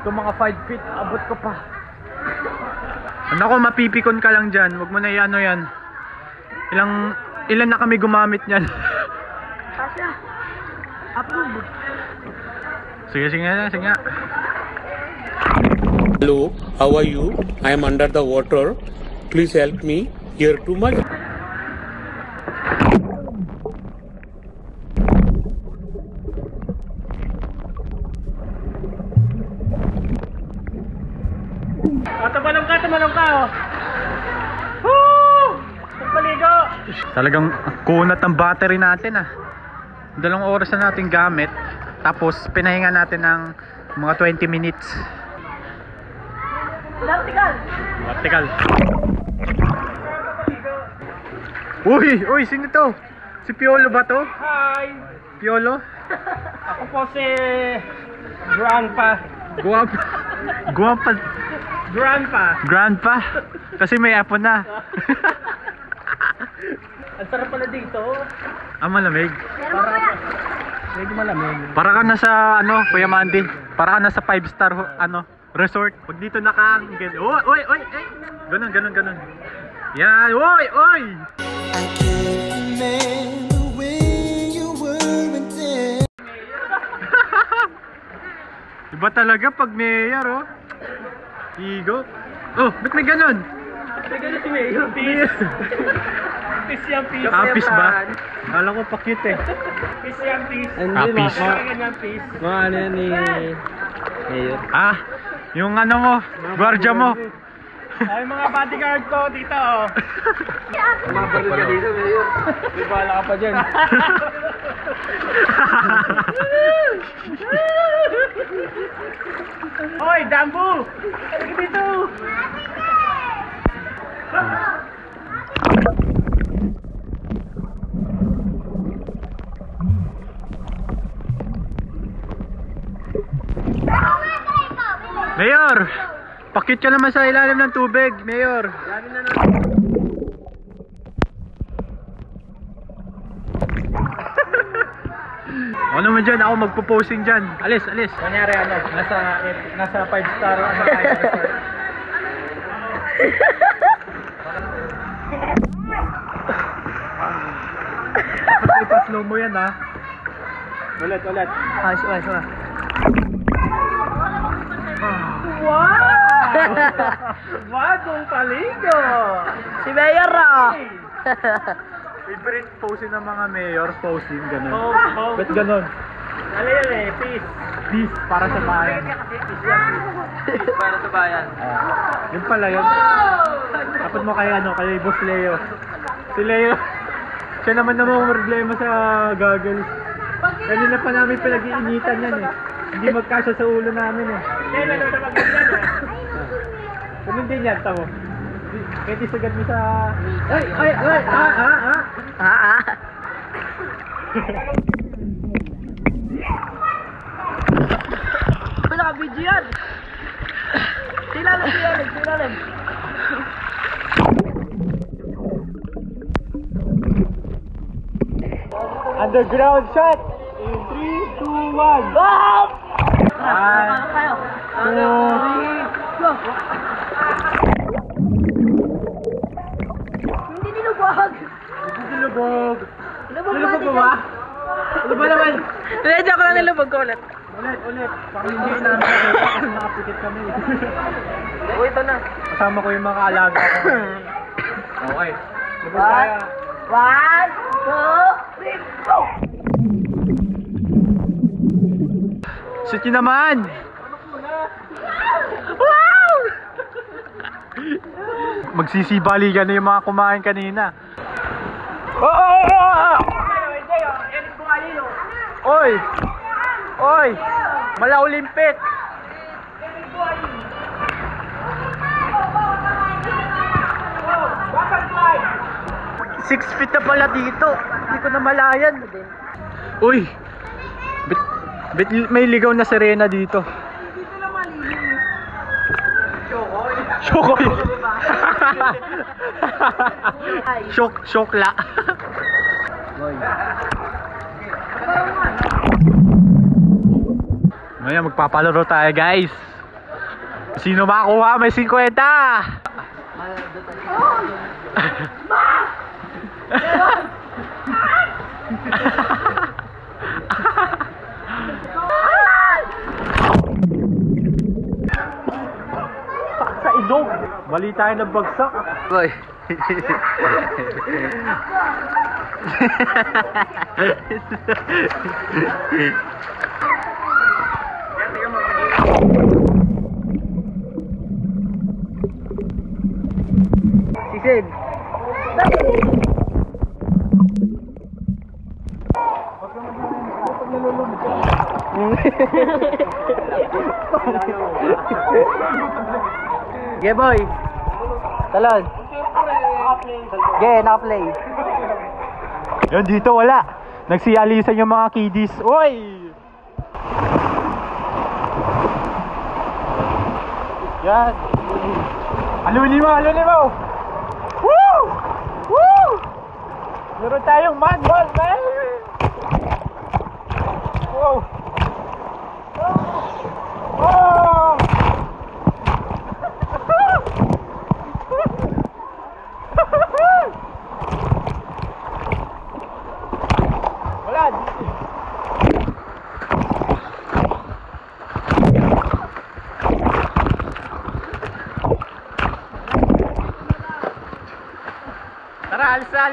Itong mga 5 feet, abot ko pa. Nako, mapipikon ka lang dyan. Huwag mo na i-ano yan. Ilan na kami gumamit niyan. Kasya. Approve. Sige nga. Hello, how are you? I am under the water. Please help me. Here too much. Tumalong ka oh. Woo! Pagpaligo. Talagang kunat ang battery natin ah. 2 oras na natin gamit. Tapos pinahinga natin ng mga 20 minutes. Vertical. Uy, sino to? Si Piolo ba to? Hi. Piolo? Ako po si Grandpa. Grandpa? Kasi may apo na. Ang sarap pala dito. Malamig. Medyo malamig. Para ka na sa Kuya Mandy. Para ka na sa 5-star resort. Pag dito naka-angle. Oy. Ganun. Yan, oy. I can't remember when you were there. Iba talaga pag mayor oh. Igo. Oh, ba't may ganun? May gano'n si Mayor. Peace. Peace yan, peace. Peace ba? Kala ko pa-cute eh. Peace yan, peace. Peace. Ganyan, peace. Mga ano yan ni Mayor. Yung mo, gwardiya mo. Ay, mga bodyguard ko dito oh. Mabaril ka dito, Mayor. May bala ka pa dyan. Hoy, Dambu! Halika dito! Mayor! Pakit ka naman sa ilalim ng tubig, Mayor. Ano mo dyan? Ako magpo-posing dyan. Alis. Kunyari nasa 5-star resort. Dapat ipa-slow mo yan ha. Ulit. Ayos. Bagong paligo! Si Mayor ah! Favorite posing ng mga mayor, posing, gano'n. Oh. Ba't gano'n? Ano yun eh, peace. Peace, para sa bayan. Peace para sa bayan. Yun pala yun. Dapat mo kay Boss Leo. Si Leo, siya naman problema sa goggles. Kanina pa namin pinag-iinitan yan eh. Hindi magkasya sa ulo namin eh. Lalo na mag-ganyan eh. Ganun din yan, tamo. Kahit isagad mo sa... Ay! Naka-video yan! Silalim! Underground shot! In 3, 2, 1! Bob! Kayo! Hindi nilubog! Nilubog ba? Ano ba naman? Medyo ako lang nilubog ko ulit. Ulit. Parang hindi namin nakita kasi nakapikit kami. Ito na. Kasama ko yung mga alaga ko. Okay. Lubog tayo. 1, 2, 3, go! Shoot yun naman! Wow! Magsisibaligan na yung mga kumain kanina. Oy! Malaulimpit! 6 feet na pala dito. Hindi ko na malayan. Uy! May ligaw na sirena dito. Dito na malilim. Shokoy! Shokla. Ngayon magpapalaro tayo guys. Sino makakuha? May 50! Sa ilong! Mali tayo ng bagsak. Boy. Sisid. Yeah boy. Talon. Yeah, naka-play. Yan dito wala. Nagsiyalisan yung mga kiddies. Oy! Yan. Alunin mo. Woo! Woo! Meron tayong mad ball, man. Wow. Oh! Wala. Tara, alis na.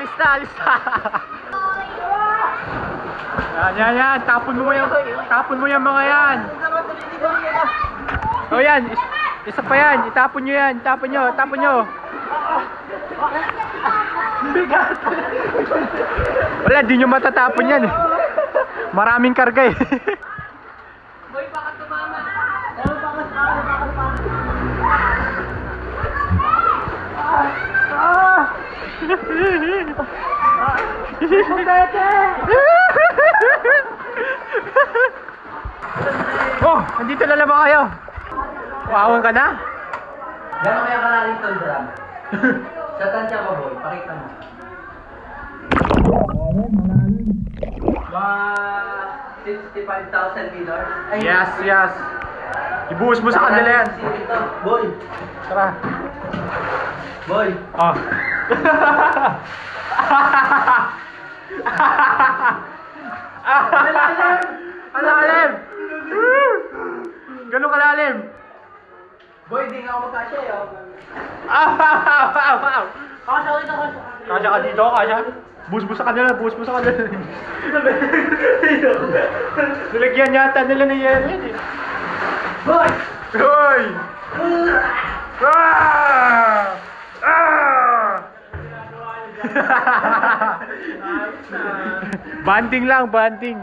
Yan. Tapon mo yung mga yan. Oh yan, isa pa yan. Itapon nyo yan. Tapon nyo. Bigat. Wala, di nyo matatapon yan eh. Maraming karga eh. Boy, baka tumama. Oh, nandito na lang ba kayo? Wawan ka na? Gano'n kaya kalalim tong drum? Sa tansya ko boy, pakita mo. Mga 65,000 meters. Yes. Ibuhos mo sa kanila yan. Boy. Tara. Boy. Oh. Kalalim! Ganun kalalim! Boy, di nga ako magkasya eh. Kasya ka dito, kasya. Buhos mo sa kanila. Nilagyan yata nila ng yelo yan eh. Boy! Hoy! Banding lang, banding.